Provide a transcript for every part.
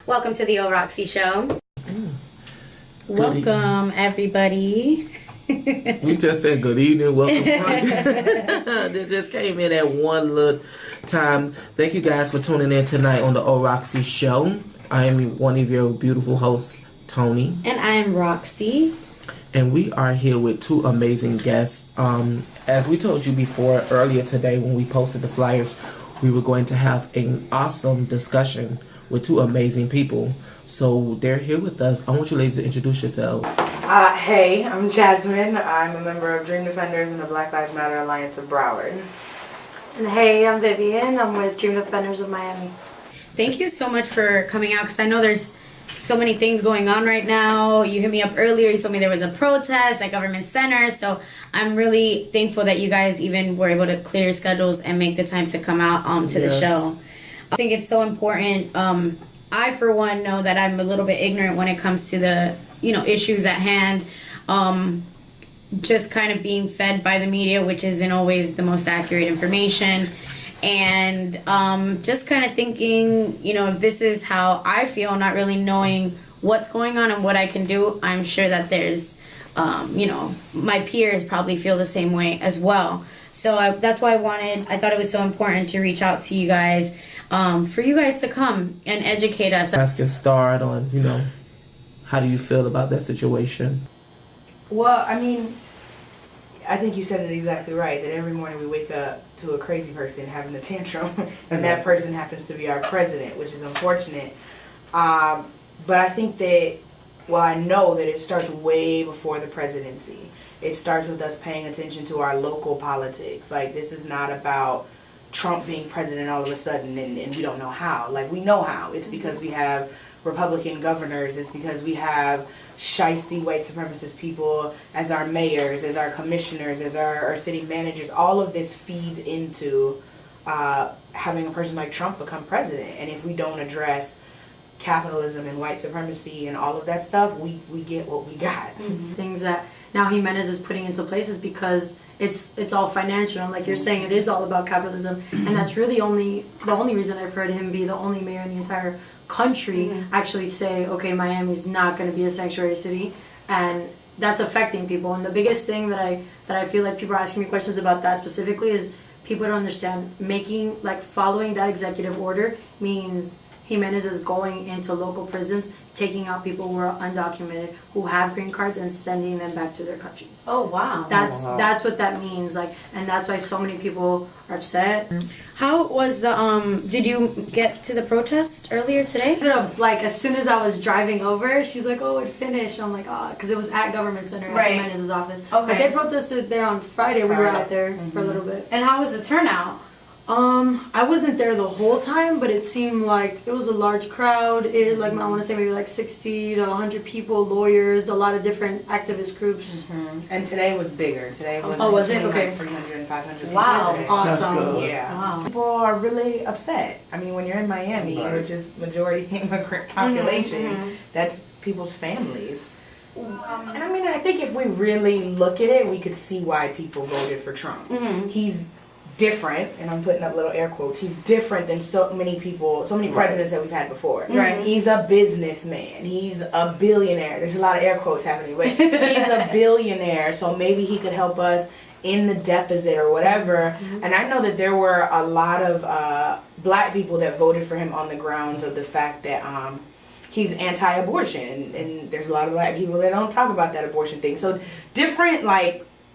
Welcome to the OhRawkC show. Welcome, everybody. We just said good evening, welcome. They just came in at one little time. Thank you guys for tuning in tonight on the OhRawkC show. I am one of your beautiful hosts, Tony. And I am Roxy. And we are here with two amazing guests. As we told you before, earlier today when we posted the flyers, we were going to have an awesome discussion with two amazing people. So they're here with us. I want you ladies to introduce yourselves. Hey, I'm Jasmine. I'm a member of Dream Defenders and the Black Lives Matter Alliance of Broward. And hey, I'm Vivian. I'm with Dream Defenders of Miami. Thank you so much for coming out, because I know there's so many things going on right now. You hit me up earlier. You told me there was a protest at Government Center. So I'm really thankful that you guys even were able to clear schedules and make the time to come out to the show. I think it's so important. I, for one, know that I'm a little bit ignorant when it comes to the, issues at hand. Just kind of being fed by the media, which isn't always the most accurate information. And just kind of thinking, if this is how I feel, not really knowing what's going on and what I can do, I'm sure that there's, my peers probably feel the same way as well. So that's why I thought it was so important to reach out to you guys, for you guys to come and educate us. Let's get started on, how do you feel about that situation? Well, I think you said it exactly right, that every morning we wake up to a crazy person having a tantrum, and that person happens to be our president, which is unfortunate. But I think that, I know that it starts way before the presidency. It starts with us paying attention to our local politics. Like, this is not about Trump being president all of a sudden and we don't know how. Like, we know how. It's because we have Republican governors. It's because we have shiesty white supremacist people as our mayors, as our commissioners, as our city managers. All of this feeds into having a person like Trump become president. And if we don't address capitalism and white supremacy and all of that stuff, we get what we got. Mm-hmm. Things that now Jimenez is putting into place is because it's all financial, and like you're saying, it is all about capitalism, and that's really the only reason I've heard him be the only mayor in the entire country actually say, okay, Miami's not going to be a sanctuary city, and that's affecting people. And the biggest thing that I feel like people are asking me questions about that specifically is people don't understand following that executive order means Jimenez is going into local prisons, taking out people who are undocumented, who have green cards, and sending them back to their countries. Oh, wow. That's what that means. And that's why so many people are upset. How was did you get to the protest earlier today? As soon as I was driving over, she's like, oh, it finished. I'm like, oh, because it was at Government Center, at Jimenez's office. Okay. But they protested there on Friday. We were out there for a little bit. And how was the turnout? I wasn't there the whole time, but it seemed like it was a large crowd. I want to say maybe 60 to 100 people, lawyers, a lot of different activist groups. Mm-hmm. And today was bigger. Today was was it? Okay. 300 and 500 people. Wow, awesome. Yeah. Wow. People are really upset. When you're in Miami, which is majority immigrant population, that's people's families. And I think if we really look at it, we could see why people voted for Trump. Mm-hmm. He's different, and I'm putting up little air quotes, he's different than so many presidents that we've had before. Right. He's a businessman. He's a billionaire. There's a lot of air quotes happening, but he's a billionaire, so maybe he could help us in the deficit or whatever. Mm-hmm. And I know that there were a lot of black people that voted for him on the grounds of the fact that he's anti-abortion, and there's a lot of black people that don't talk about that abortion thing. So different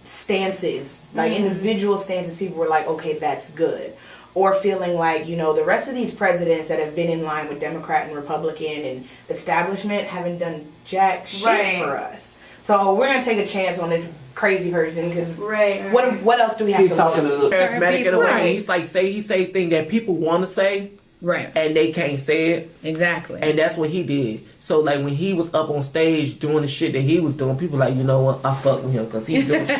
stances, individual stances, people were like, okay, that's good. Or feeling like, the rest of these presidents that have been in line with Democrat and Republican and establishment haven't done jack shit for us. So we're going to take a chance on this crazy person, because what else do we have He's to talking look a little charismatic in a way. Right. He's he say things that people want to say. Right. And they can't say it. Exactly. And that's what he did. So, when he was up on stage doing the shit that he was doing, people like, you know what, I fuck with him because he's doing some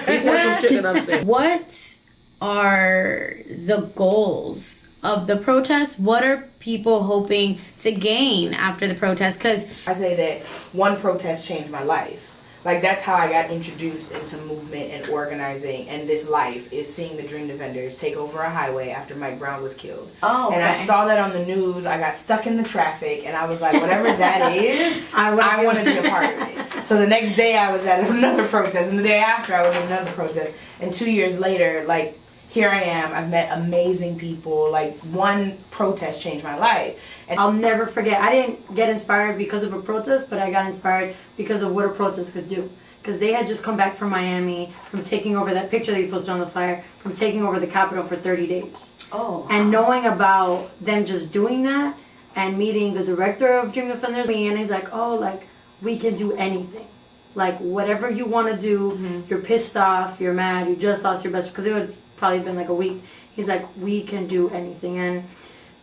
shit that I'm saying. What are the goals of the protest? What are people hoping to gain after the protest? Because I say that one protest changed my life. Like, that's how I got introduced into movement and organizing, and this life is seeing the Dream Defenders take over a highway after Mike Brown was killed. Oh, okay. And I saw that on the news. I got stuck in the traffic, and I was like, whatever that is, I want to be a part of it. So the next day I was at another protest, and the day after I was at another protest. And 2 years later, like, here I am. I've met amazing people. Like, one protest changed my life. And I'll never forget. I didn't get inspired because of a protest, but I got inspired because of what a protest could do. Because they had just come back from Miami, from taking over that picture that you posted on the flyer, from taking over the Capitol for 30 days. Oh. And knowing about them just doing that and meeting the director of Dream Defenders, and he's like, oh, like, we can do anything. Like, whatever you want to do, you're pissed off, you're mad, you just lost your best, because it would probably been like a week. He's like, we can do anything. And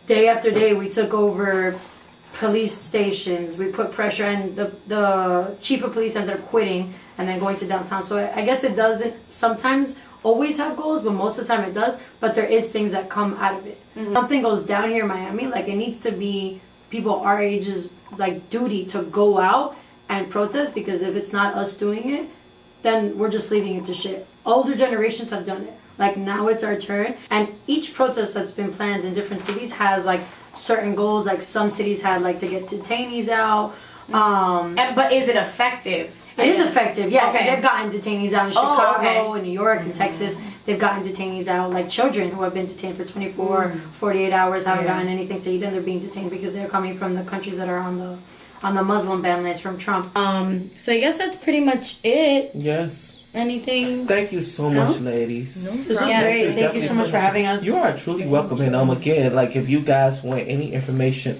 day after day, we took over police stations. We put pressure, and the chief of police ended up quitting and then going to downtown. So I guess it doesn't sometimes always have goals, but most of the time it does. But there is things that come out of it. Something goes down here in Miami, like, it needs to be people our age's like duty to go out and protest, because if it's not us doing it, then we're just leaving it to shit. Older generations have done it. Like, now it's our turn. And each protest that's been planned in different cities has like certain goals. Like, some cities had like to get detainees out. But is it effective? It is effective, yeah, because Okay. they've gotten detainees out in Chicago, okay. in New York, in Texas. They've gotten detainees out, like children who have been detained for 24, 48 hours, haven't gotten anything to eat, and they're being detained because they're coming from the countries that are on the Muslim ban list from Trump. So I guess that's pretty much it. Yes. Anything? Thank you so much, ladies. This is Yeah, great. Thank you so much for having us. You are truly welcome. And again, like, if you guys want any information,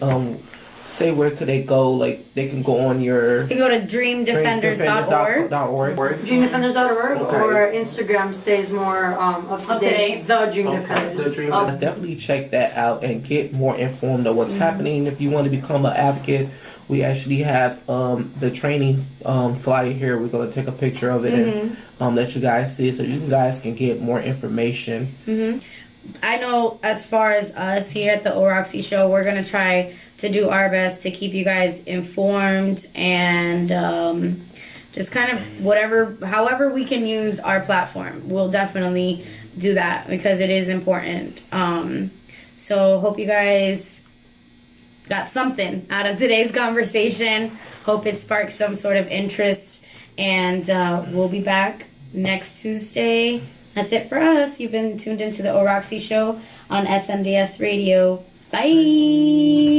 say where could they go? Like, they can go on your You can go to dreamdefenders.org. DreamDefenders.org Okay. or Instagram stays more up to date. The Dream Defenders. Definitely check that out and get more informed of what's happening. If you want to become an advocate, we actually have the training flyer here. We're going to take a picture of it and let you guys see, so you guys can get more information. I know, as far as us here at the OhRawkC show, we're going to try to do our best to keep you guys informed and just kind of however we can use our platform. We'll definitely do that because it is important. So hope you guys got something out of today's conversation. Hope it sparks some sort of interest, and we'll be back next Tuesday. That's it for us. You've been tuned into the OhRawkC show on SNDS Radio. Bye.